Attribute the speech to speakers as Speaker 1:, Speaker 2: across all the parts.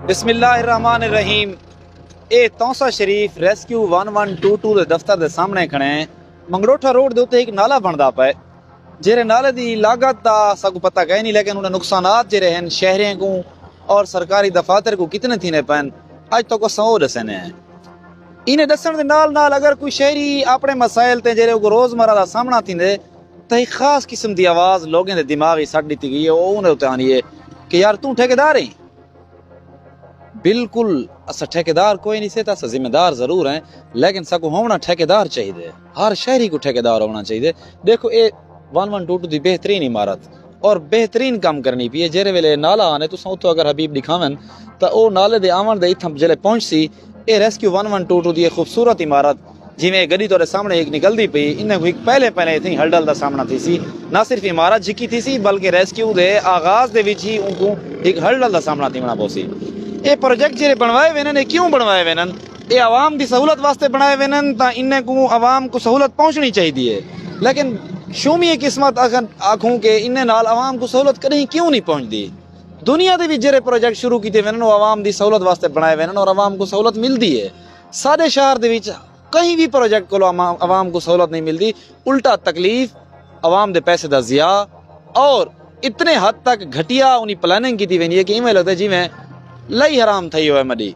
Speaker 1: بسم اللہ الرحمن الرحیم۔ اے تونسا شریف ریسکیو 1122 دے دفتر دے سامنے کھڑے ہیں۔ منگروٹھا روڈ دے اوتے ایک نالا بندا پے جہرے نالے دی لاگت دا سکو پتہ کہیں نہیں، لیکن انہیں نقصانات جہرے ہیں شہریوں کو اور سرکاری دفاتر کو کتنے تھینے پین اج تک کو سو دسنے ہیں۔ انہیں دسن دے نال اگر کوئی شہری اپنے مسائل تے جہرے کو روزمرہ دا سامنا تھیندے تے ایک خاص قسم دی آواز لوگوں دے دماغی سٹ دیتی گئی ہے، وہ انہیں اتنے آنی ہے کہ یار توں ٹھیکیدار ہیں۔ بالکل اسا ٹھیکیدار کوئی نہیں سے، اسا ذمہ دار ضرور ہیں، لیکن سکو ہونا ٹھیکیدار چاہیے، ہر شہری کو ٹھیکیدار ہونا چاہیے۔ دیکھو اے 1122 دی بہترین عمارت اور بہترین کام کرنی پی ہے۔ جہرے ویلے نالا آنے تو اتو اگر حبیب دکھاون تو او نالے دے آون دے اتھم جلے پہنچ سی۔ اے ریسکیو 1122 دی خوبصورت عمارت جویں گڈی تورے سامنے ایک نکلدی پئی، انہیں ایک پہلے اتنی ہلڈل دا سامنا تھی سی، نہ صرف عمارت جھکی تھی سی بلکہ ریسکیو دے آغاز دے وچ ہی ان کو ایک ہلڈل دا سامنا تھی بنا پوسی۔ اے پروجیکٹ جڑے بنوائے وینن کیوں بنوائے وینن؟ اے عوام دی سہولت واسطے بنائے وینن تا انہیں کو عوام کو سہولت پہنچنی چاہیے، لیکن شومی قسمت آکھوں کہ انہیں نال عوام کو سہولت کہیں کیوں نہیں پہنچ دی۔ دنیا دے بھی جڑے پروجیکٹ شروع کیتے وینن وہ عوام دی سہولت واسطے بنائے وینن اور عوام کو سہولت ملدی ہے۔ سارے شہر دے وچ کہیں بھی پروجیکٹ کو عوام کو سہولت نہیں ملتی، الٹا تکلیف، عوام دے پیسے دا ضیاع اور اتنے حد تک گھٹیا انہی پلاننگ کی وینی ہے کہ ایویں لگتا ہے جی میں لئی حرام تھئی ہوئے مڈی۔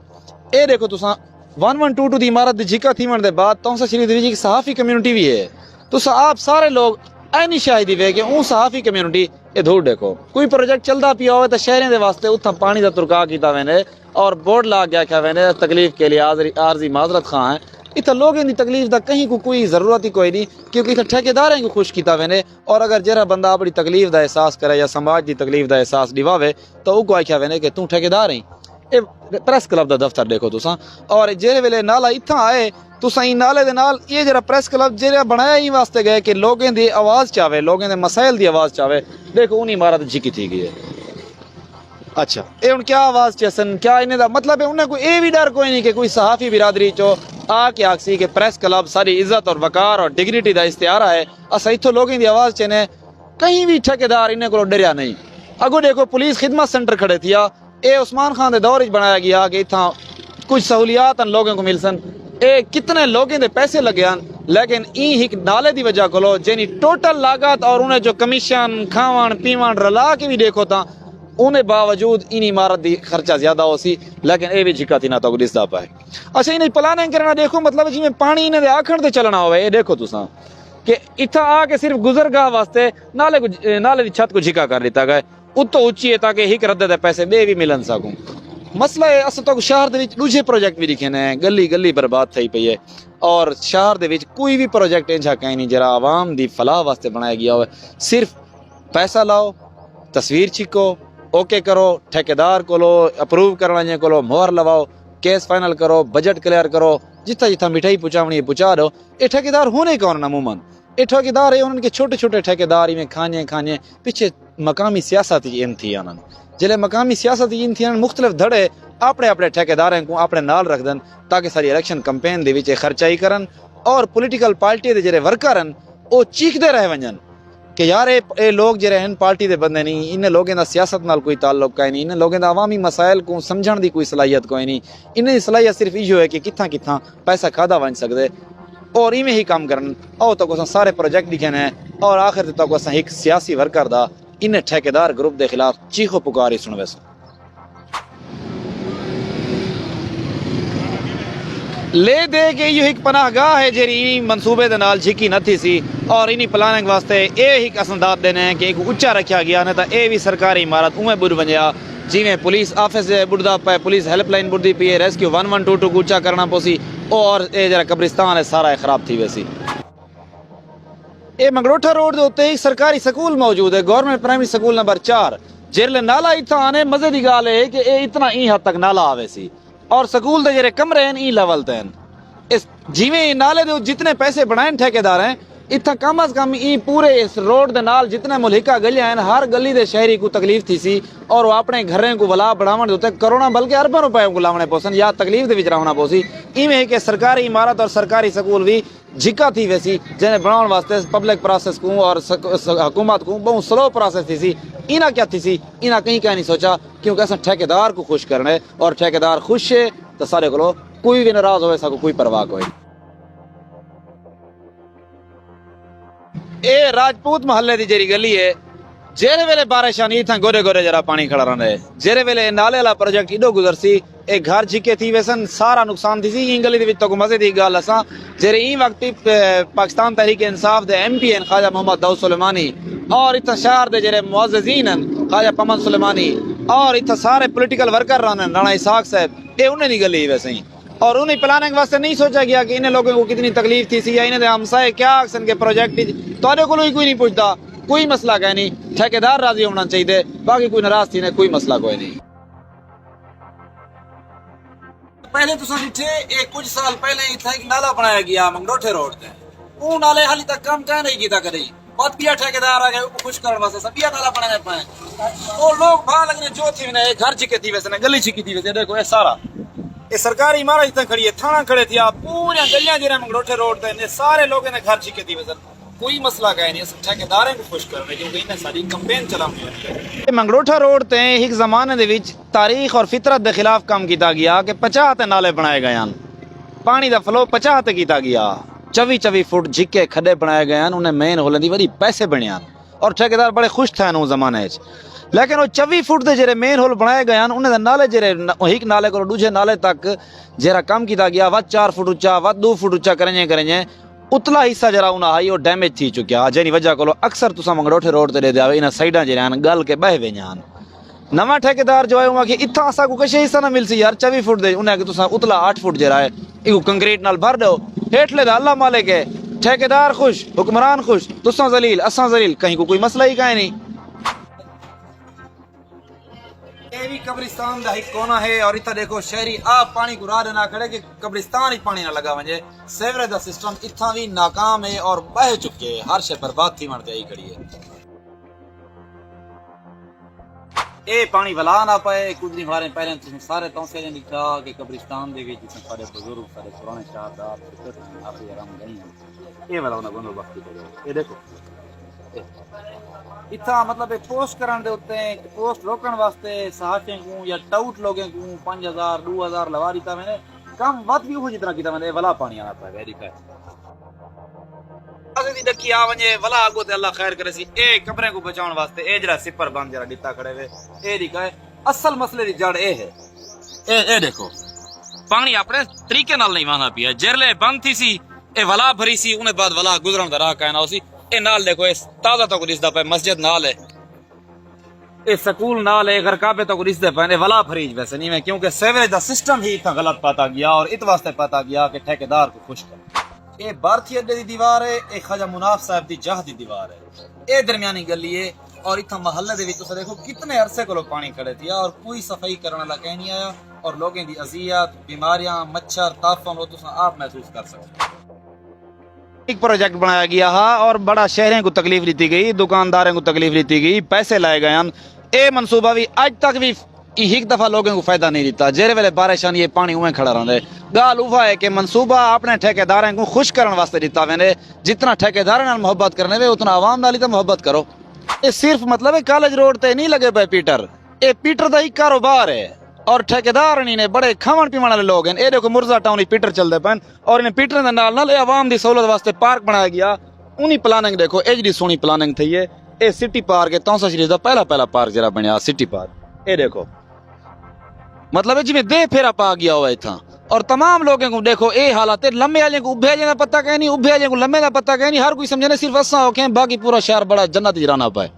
Speaker 1: اے دیکھو تساں 1122 دی عمارت دی جھکا تھیون دے بعد تونسا شریف دی ایک صحافی کمیونٹی بھی ہے۔ تساں آپ سارے لوگ اینی شاہدی وے کہ اون صحافی کمیونٹی اے دھور دیکھو کوئی پروجیکٹ چلدا پیا ہوئے تو شہریوں دے واسطے اتھا پانی دا ترکا کیتا وینے اور بورڈ لا گیا کہ وینے تکلیف کے لیے عارضی معذرت خواہ ہیں۔ اتنا لوگوں دی تکلیف دا کہیں کو کوئی ضرورت ہی کوئی نہیں، کیونکہ اتنا ٹھیکیدار ہیں کو خوش کیتا وینے، اور اگر جرا بندہ اپنی تکلیف دا احساس کرے یا سماج دی تکلیف دا احساس دیواوے تو او کو آکھیا وینے کہ توں ٹھیکیدار ہیں۔ اے پریس کلب دا دفتر دیکھو تساں، اور جہرے ویلے نالا اتھاں آئے تساں ای نالے دے نال یہ جڑا پریس کلب جڑا بنایا ہی واسطے گئے کہ لوگوں دی آواز چاہے، لوگوں دے مسائل دی آواز چاہے۔ دیکھو انہی عمارت جھکی تھی گئی ہے۔ اچھا اے ان کیا آواز چسن، کیا انہیں دا مطلب ہے انہیں کوئی اے بھی ڈر کوئی نہیں کہ کوئی صحافی برادری چو آ کے آکسی کہ پریس کلب ساری عزت اور وقار اور ڈگنیٹی دا استعارہ ہے، اسا اتھو لوگوں دی آواز چنے کہیں بھی ٹھیکیدار انہیں کو ڈریا نہیں۔ اگو دیکھو پولیس خدمت سینٹر کھڑے تھیا، اے عثمان خان دے دور بنایا گیا کہ اتھا کچھ سہولیات ان لوگوں کو مل سن، اے کتنے لوگوں دے پیسے لگے ہیں، لیکن این ہک نالے دی وجہ کولو جنی ٹوٹل لاگت اور انہیں جو کمیشن کھاون پیون رلا کے بھی دیکھو تا انہیں باوجود ان عمارت دی خرچہ زیادہ ہو سی، لیکن اے بھی جھکا تھی نہ تو دسدا پائے۔ اچھا انہیں پلاننگ کرنا دیکھو مطلب جی میں پانی انہیں دے آکھن تے چلنا ہوئے، اے دیکھو تساں کہ اتھا آ کے صرف گزرگاہ واسطے نالے دی چھت کو جھکا کر لیتا گئے اتو اچھی ہے تاکہ ہک ردے دے پیسے بے بھی ملن سکوں۔ مسئلہ ہے اصل تو شہر دے وچ دوسرے پروجیکٹ بھی لکھے ہیں، گلی گلی برباد تھئی پئی ہے، اور شہر دے وچ کوئی بھی پروجیکٹ انجا کہیں نہیں جرا عوام دی فلاح واسطے بنایا گیا ہوئے، صرف پیسہ لاؤ، تصویر چھکو، اوکے کرو، ٹھیکیدار کو لو اپروو کروانے کو لو، مہر لواؤ، کیس فائنل کرو، بجٹ کلیئر کرو، جتھا جتھا مٹھائی پہنچاونی ہے پہنچا دو۔ اے ٹھیکیدار ہونے کون عموماً اے ٹھیکیدار ہے انہوں کے چھوٹے چھوٹے ٹھیکیدار میں کھانے پیچھے مقامی سیاست ان تھی انہوں جلے مقامی سیاست ان تھی مختلف دھڑے اپنے اپنے ٹھیکیداروں کو اپنے نال رکھ دن تاکہ ساری الیکشن کمپین دے وچ خرچائی کرن، اور پولیٹیکل پارٹی دے جڑے ورکر ہیں وہ چیختے رہ ونجن کہ یار اے لوگ جڑے ہیں پارٹی دے بندے نہیں، انہیں لوگوں دا سیاست نال کوئی تعلق کوئی نہیں، انہیں لوگوں دا عوامی مسائل کو سمجھن دی کوئی صلاحیت کوئی نہیں، انہیں صلاحیت صرف یہ ہے کہ کتھاں کتھاں پیسہ کھادا ون سکدے اور ایویں ہی کام کرن۔ او تو کو سارے پروجیکٹ لکھے ہیں اور آخر تک اساں ایک سیاسی ورکر دا انہیں ٹھیکیدار گروپ دے خلاف چیخو پکار ہی سنوے سن۔ لے دے کہ یہ ایک پناہ گاہ ہے جیری منصوبے دے نال جھکی نہ تھی سی، اور انہی پلاننگ واسطے اے ایک اسنداد دینے ہیں کہ ایک اچھا رکھا گیا نہ تا اے بھی سرکاری عمارت اویں بڑھ ونجیا جی میں پولیس آفس بڑھدا پے، پولیس ہیلپ لائن بڑھدی پی ہے، ریسکیو 1122 کو اچھا کرنا پوسی اور اے جرا قبرستان ہے سارا خراب تھی ویسی۔ اے منگروٹھا روڈ دے اوتے ایک سرکاری سکول موجود ہے، گورنمنٹ پرائمری سکول نمبر 4، جرلے نالا اتھا آنے مزے دی گال ہے کہ اے اتنا ای حد تک نالا آوے سی، اور سکول دے جڑے کمرے ہیں ای لیول تے ہیں۔ اس جیویں نالے دے جتنے پیسے بنائیں ٹھیکیدار ہیں اتنا کم از کم ای پورے اس روڈ دے نال جتنے ملحقہ گلیاں ہیں ہر گلی دے شہری کو تکلیف تھی سی اور وہ اپنے گھریں کو ولا بڑھاون دے تے کروڑاں بلکہ ارباں روپے کو لاونے پوسن یا تکلیف دے وچ رہنا پوسی ایویں کہ سرکاری عمارت اور سرکاری سکول بھی جھکا تھی ویسی جنہیں بناؤن واسطے پبلک پروسیس کو اور حکومت کو بہت سلو پروسیس تھی سی انہاں کیا تھی سی انہاں کہیں نہیں سوچا کیونکہ اساں ٹھیکیدار کو خوش کرنے اور ٹھیکیدار خوش ہے تو سارے کو کوئی بھی ناراض ہوئے سا کوئی پرواہ کوئی اے راجپوت محلے دی جیری گلی ہے جیرے ویلے بارش آنی تھا گورے گورے جرا پانی کھڑا رہنا ہے جیرے ویلے نالے والا پروجیکٹ ایڈو گزر سی اے گھر جھکے تھی ویسن سارا نقصان تھی سی این گلی دی وچ تو مزے دی گل اساں جیرے این وقت پاکستان تحریک انصاف دے ایم پی این خواجہ محمد داؤد سلیمانی اور اتھا شہر دے جیرے معززین ہیں خواجہ پمن سلیمانی اور اتھا سارے پولیٹیکل ورکر رہنے رانا اسحاق صاحب اے انہیں دی گلی ویسے ہی اور انہیں پلاننگ واسطے نہیں سوچا گیا کہ انہیں لوگوں کو کتنی تکلیف تھی سی یا انہیں دے ہمسائے کیا اکسن کے پروجیکٹ تو کوئی نہیں پوچھتا کوئی مسئلہ کوئی نہیں ٹھیکیدار راضی ہونا چاہیے باقی کوئی ناراض تھی نہیں کوئی مسئلہ کوئی نہیں پہلے تو ڈٹھے کچھ سال پہلے اتنا ایک نالا بنایا گیا منگروٹھے روڈ تے وہ نالے حالی تک کام کیا نہیں کیتا کرے بہت بیا ٹھیکیدار آ گئے خوش کرنے واسطے سب بیا نالا بنانے پائے وہ لوگ بھا لگنے جو تھی نے گھر چکے تھی ویسے گلی چکی تھی ویسے دیکھو یہ سارا یہ سرکاری عمارت اتنا کھڑی ہے تھانہ کھڑے تھی آپ پورے گلیاں جی منگروٹھے روڈ تے سارے لوگوں نے گھر چکے تھی ویسے کوئی مسئلہ کہیں نہیں ٹھیکیداریں کو خوش کرنے کیونکہ انہیں ساری کمپین چلا ہوئی منگروٹھا روڈ تے ایک زمانے دے وچ تاریخ اور فطرت دے خلاف کام کیتا گیا کہ 50 تے نالے بنائے گئے ہیں پانی دا فلو 50 تے کیتا گیا 24 فٹ جھکے کھڈے بنائے گئے ہیں انہیں مین ہولن دی بڑی پیسے بنے ہیں اور ٹھیکیدار بڑے خوش تھے ان زمانے وچ لیکن وہ 24 فٹ دے جڑے مین ہول بنائے گئے ہیں انہیں نالے جڑے ایک نالے کو دوسرے نالے تک جڑا کام کیتا گیا ود 4 فٹ اونچا ود 2 فٹ اونچا کریں اتلا حصہ جرا انہاں آئی اور ڈیمیج تھی چکیا جنی وجہ کو اکثر تساں منگروٹھے روڈ تے دے دے انہاں سائیڈاں جڑے ہیں گل کے بہ ویاں نواں ٹھیکیدار جو ہے ہوا کہ اتھا اسا کو کچھ حصہ نہ مل سی یار 24 فٹ دے انہاں کہ تساں اتلا 8 فٹ جرا ہے ایکو کنکریٹ نال بھر دو ہیٹلے دا اللہ مالک ہے ٹھیکیدار خوش حکمران خوش تساں ذلیل اساں ذلیل کہیں کو کوئی مسئلہ ہی کہیں نہیں یہ بھی قبرستان دا ایک کونا ہے اور اتنا دیکھو شہری آپ پانی کو راہ نہ کھڑے کہ قبرستان ہی پانی نہ لگا ونجے سیوریج دا سسٹم اتنا بھی ناکام ہے اور بہ چکے ہے ہر شے برباد تھی مرتے ہی کھڑی ہے اے پانی ولا نہ پائے کچھ دن ہمارے پہلے سارے توسے نے لکھا کہ قبرستان دے وچ سارے بزرگ سارے پرانے شہادات آپ آرام گئی ہیں اے والا نہ بندوبست کرو اے دیکھو اتنا مطلب پوسٹ کرن دے ہوتے ہیں پوسٹ روکن واسطے صحافیوں کو یا ٹاؤٹ لوگوں کو 5000 2000 لوا دیتا میں نے کم ود بھی ہو جتنا کیتا میں نے ولا پانی آنا پائے ویری فیکٹ اگے دی ڈکی آ ونجے ولا اگو تے اللہ خیر کرے سی اے قبریں کو بچاون واسطے اے جڑا سپر بند جڑا ڈٹا کھڑے وے اے دی کہے اصل مسئلے دی جڑ اے ہے اے دیکھو پانی اپنے طریقے نال نہیں وانا پیا جرلے بند تھی سی اے ولا بھری سی انہیں بعد ولا گزرن دا راہ کہنا اسی اے نال دیکھو اس تازہ تو دسدا پے مسجد نال ہے اے سکول نال ہے غرقابے تو دسدے پے ولا فریج ویسے نہیں میں کیونکہ سیوریج دا سسٹم ہی اتنا غلط پاتا گیا اور اس واسطے پاتا گیا کہ ٹھیکیدار کو خوش کر اے بھارتی اڈے دی دیوار ہے اے خواجہ مناف صاحب دی جاہ دی دیوار ہے اے درمیانی گلی ہے اور اتنا محلے دے وچ تساں دیکھو کتنے عرصے کو پانی کھڑے تھی اور کوئی صفائی کرنے والا کہیں نہیں آیا اور لوگوں دی اذیت بیماریاں مچھر تاپن وہ تساں آپ محسوس کر سکتے ایک پروجیکٹ بنایا گیا ہاں اور بڑا شہریں کو تکلیف لیتی گئی دکانداروں کو تکلیف لیتی گئی پیسے لائے گئے اے منصوبہ بھی اج تک بھی ایک دفعہ لوگوں کو فائدہ نہیں دیتا جیرے ویلے بارش آنی یہ پانی اویں کھڑا رہندے گال اوہ ہے کہ منصوبہ اپنے ٹھیکیداروں کو خوش کرنے واسطے دیتا ویندے جتنا ٹھیکیداروں نال محبت کرنے وے اتنا عوام نال ہی محبت کرو یہ صرف مطلب ہے کالج روڈ تے نہیں لگے پے پیٹر اے پیٹر دا ہی کاروبار ہے اور ٹھیکیدار نے بڑے کھاون پیون والے لوگ ہیں اے دیکھو مرزا ٹاؤن پیٹر چل دے پن اور انہیں پیٹر دے نال نال عوام دی سہولت واسطے پارک بنایا گیا انہی پلاننگ دیکھو ایج دی سونی پلاننگ تھی ہے اے سٹی پارک ہے تونسا شریف دا پہلا پارک جڑا بنیا سٹی پارک اے دیکھو مطلب ہے جی میں دے پھیرا پا گیا ہوا تھا اور تمام لوگوں کو دیکھو اے حالات لمبے والے کو ابھے جانا پتہ کہیں نہیں ابھے والے کو لمبے دا پتہ کہیں نہیں ہر کوئی سمجھنے صرف اساں اوکے باقی پورا شہر بڑا جنت جرانا پائے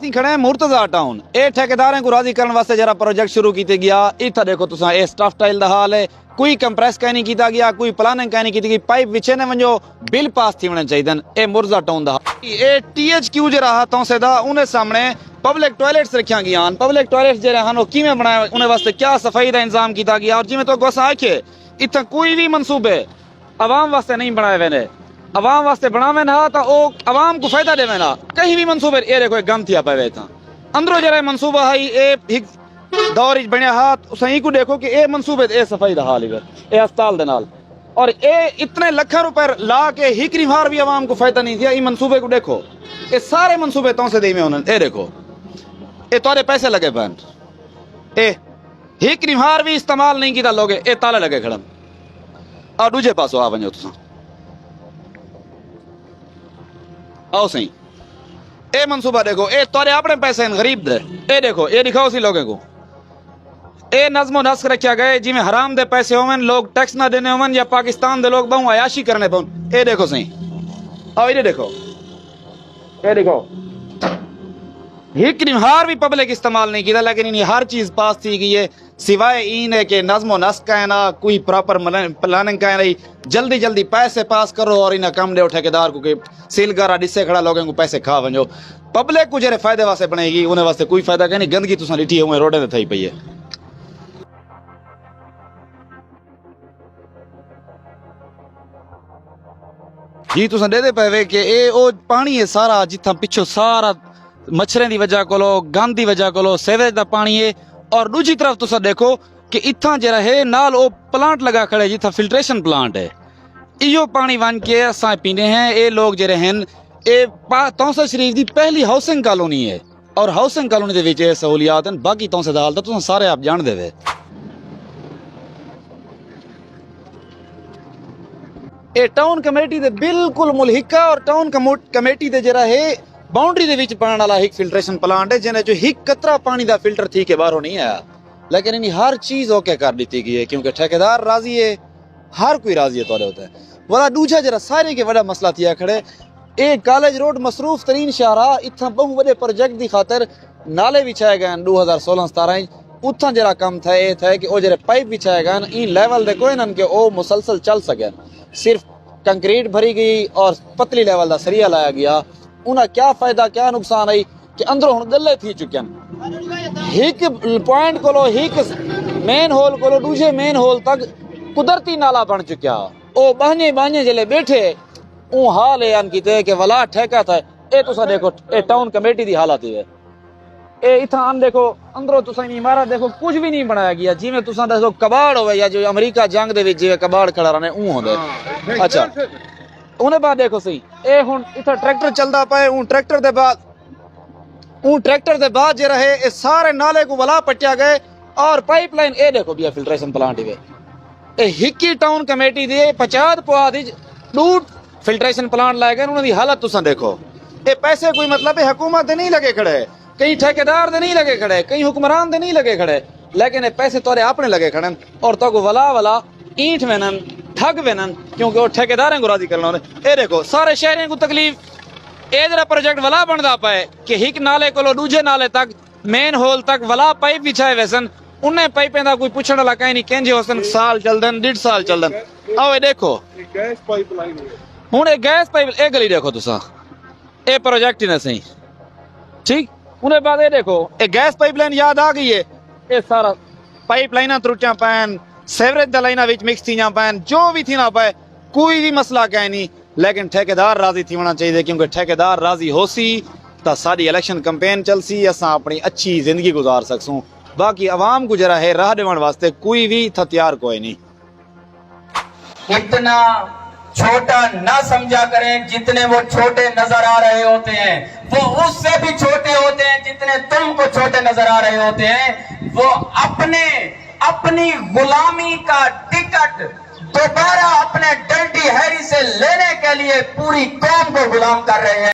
Speaker 1: کھڑے ہیں مرتضی ٹاؤن اے ٹھیکیداروں کو راضی کرنے واسطے جرا پروجیکٹ شروع کیتے گیا ایتھا دیکھو تساں اے سٹاف ٹائل دا حال ہے کوئی کمپریس کہیں نہیں کیتا گیا کوئی پلاننگ کہیں نہیں کیتی گئی پائپ وچے نے ونجو بل پاس تھی ہونے چاہیے اے مرزا ٹاؤن دا اے ٹی ایچ کیو جڑا ہاتھوں سے دا انہیں سامنے پبلک ٹوائلٹس رکھیاں گیا پبلک ٹوائلٹس جڑے ہن او کیویں بنایا انہیں واسطے کیا صفائی دا انتظام کیتا گیا اور جویں تو گوسا آکھے اتنا کوئی بھی منصوبے عوام واسطے نہیں بنائے وینے عوام واسطے بناویں نا تو او عوام کو فائدہ دے نا کہیں بھی منصوبے اے دیکھو ایک گم تھیا پے تھا اندرو جڑا منصوبہ ہے اے ایک دور وچ بنیا ہاتھ سہی کو دیکھو کہ اے منصوبے اے صفائی دا حال ہے اے ہسپتال دے نال اور اے اتنے لاکھاں روپے لا کے ہکری مار بھی عوام کو فائدہ نہیں دیا ای منصوبے کو دیکھو اے سارے منصوبے تو سے دے میں انہوں اے دیکھو اے تارے پیسے لگے پن اے ہکری مار بھی استعمال نہیں کیتا لوگ اے تالے لگے کھڑن اور دوجے پاسو آ ونجو تساں آؤ صحیح اے منصوبہ دیکھو اے تارے اپنے پیسے ہیں غریب دے اے دیکھو اے دکھاؤ سی لوگوں کو اے نظم و نسق رکھیا گئے جی میں حرام دے پیسے ہومن لوگ ٹیکس نہ دینے ہومن یا پاکستان دے لوگ بہوں عیاشی کرنے پون اے دیکھو صحیح آؤ یہ دیکھو اے دیکھو ہک نمہار بھی پبلک استعمال نہیں کیتا لیکن انہیں ہر چیز پاس تھی گئی ہے سوائے این ہے کہ نظم و نسق ہے نا کوئی پراپر پلاننگ کا نہیں جلدی جلدی پیسے پاس کرو اور انہیں کم دے ٹھیکیدار کو کہ سیل گارا ڈسے کھڑا لوگوں کو پیسے کھا ونجو پبلک کو جڑے فائدے واسطے بنے گی انہیں واسطے کوئی فائدہ کہ نہیں گندگی تساں ڈٹھی ہوئے روڈے تے تھئی پئی ہے جی تساں دے دے پے کہ اے او پانی ہے سارا جتھاں پچھو سارا مچھریں دی وجہ کولو گند دی وجہ کولو سیویج دا پانی ہے اور دوسری طرف تساں دیکھو کہ اتھاں جڑا ہے نال او پلانٹ لگا کھڑے جتھاں فلٹریشن پلانٹ ہے ایو پانی ون کے اساں پینے ہیں اے لوگ جڑے ہیں اے تونسا شریف دی پہلی ہاؤسنگ کالونی ہے اور ہاؤسنگ کالونی دے وچ اے سہولیات ہیں باقی تونسا دا حال تساں سارے آپ جان دے وے اے ٹاؤن کمیٹی دے بالکل ملحقہ اور ٹاؤن کمیٹی دے جڑا ہے باؤنڈری دے وچ پڑن والا ایک فلٹریشن پلانٹ ہے جنے جو ایک قطرہ پانی دا فلٹر تھی کے باہروں نہیں آیا لیکن انہی ہر چیز اوکے کر دیتی گئی ہے کیونکہ ٹھیکیدار راضی ہے ہر کوئی راضی ہے تورے ہوتا ہے ولا دوجا جڑا سارے کے بڑا مسئلہ تھیا کھڑے اے کالج روڈ مصروف ترین شاہراہ اتھاں بہو بڑے پروجیکٹ دی خاطر نالے بچھائے گئے 2016-17 اتھاں جڑا کم تھا اے تھا کہ او جڑے پائپ بچھائے گئے این لیول دے کوئی نن کہ او مسلسل چل سکے صرف کنکریٹ بھری گئی اور پتلی لیول دا سریا لایا گیا انہاں کیا فائدہ کیا نقصان آئی کہ اندروں ہن گلے تھی چکے ہیں ایک پوائنٹ کولو ایک مین ہول کولو دوسرے مین ہول تک قدرتی نالا بن چکیا او بہنے جلے بیٹھے اون حال ہے ان کی تے کہ ولا ٹھیکا تھا اے تسا دیکھو اے ٹاؤن کمیٹی دی حالت ہے اے اتھاں ان دیکھو اندروں تسا عمارت دیکھو کچھ بھی نہیں بنایا گیا جی میں تسا دیکھو کباڑ ہوے یا جو امریکہ جنگ دے وچ جے کباڑ کھڑا رہنے اون ہوندے اچھا انہیں بعد دیکھو سی اے ہن اتھا ٹریکٹر چلدا پئے اون ٹریکٹر دے بعد جے رہے اے سارے نالے کو ولا پٹیا گئے اور پائپ لائن اے دیکھو بھی فلٹریشن پلانٹ ہی اے ہکی ٹاؤن کمیٹی دے 50 پواد ڈوٹ فلٹریشن پلانٹ لائے گئے انہوں دی حالت تساں دیکھو اے پیسے کوئی مطلب ہے حکومت دے نہیں لگے کھڑے کئی ٹھیکیدار دے نہیں لگے کھڑے کئی حکمران دے نہیں لگے کھڑے لیکن اے پیسے تورے اپنے لگے کھڑے اور تو کو ولا اینٹ وینن ٹھگ وینن کیونکہ وہ ٹھیکیداریں کو راضی کرنا اے دیکھو سارے شہریوں کو تکلیف اے جڑا پروجیکٹ ولا بندا پئے کہ ہک نالے کولو دوجے نالے تک مین ہول تک ولا پائپ بچھائے ویسن انہیں پائپیں دا کوئی پوچھنے والا کہیں نہیں کینجے ہوسن سال چل دن 1.5 سال چل دن آؤ اے دیکھو ہن اے گیس پائپ اے گلی دیکھو تساں اے پروجیکٹ ہی نہ صحیح ٹھیک انہیں بعد اے دیکھو اے گیس پائپ لائن یاد آ گئی ہے اے سارا پائپ لائناں ترٹیاں پین سیوریج دا لائناں وچ مکس تھیاں پین جو بھی تھی نہ پائے کوئی بھی مسئلہ کہیں نہیں لیکن ٹھیکیدار راضی تھی ہونا چاہیے کیونکہ ٹھیکیدار راضی ہو سی تا ساری الیکشن کمپین چل سی اساں اپنی اچھی زندگی گزار سکسوں باقی عوام کو جرا ہے راہ دیوان واسطے کوئی بھی تھتیار کوئی نہیں
Speaker 2: اتنا چھوٹا نہ سمجھا کریں جتنے وہ چھوٹے نظر آ رہے ہوتے ہیں وہ اس سے بھی چھوٹے ہوتے ہیں جتنے تم کو چھوٹے نظر آ رہے ہوتے ہیں وہ اپنی غلامی کا ٹکٹ دوبارہ اپنے ڈلٹی ہیری سے لینے کے لیے پوری قوم کو غلام کر رہے ہیں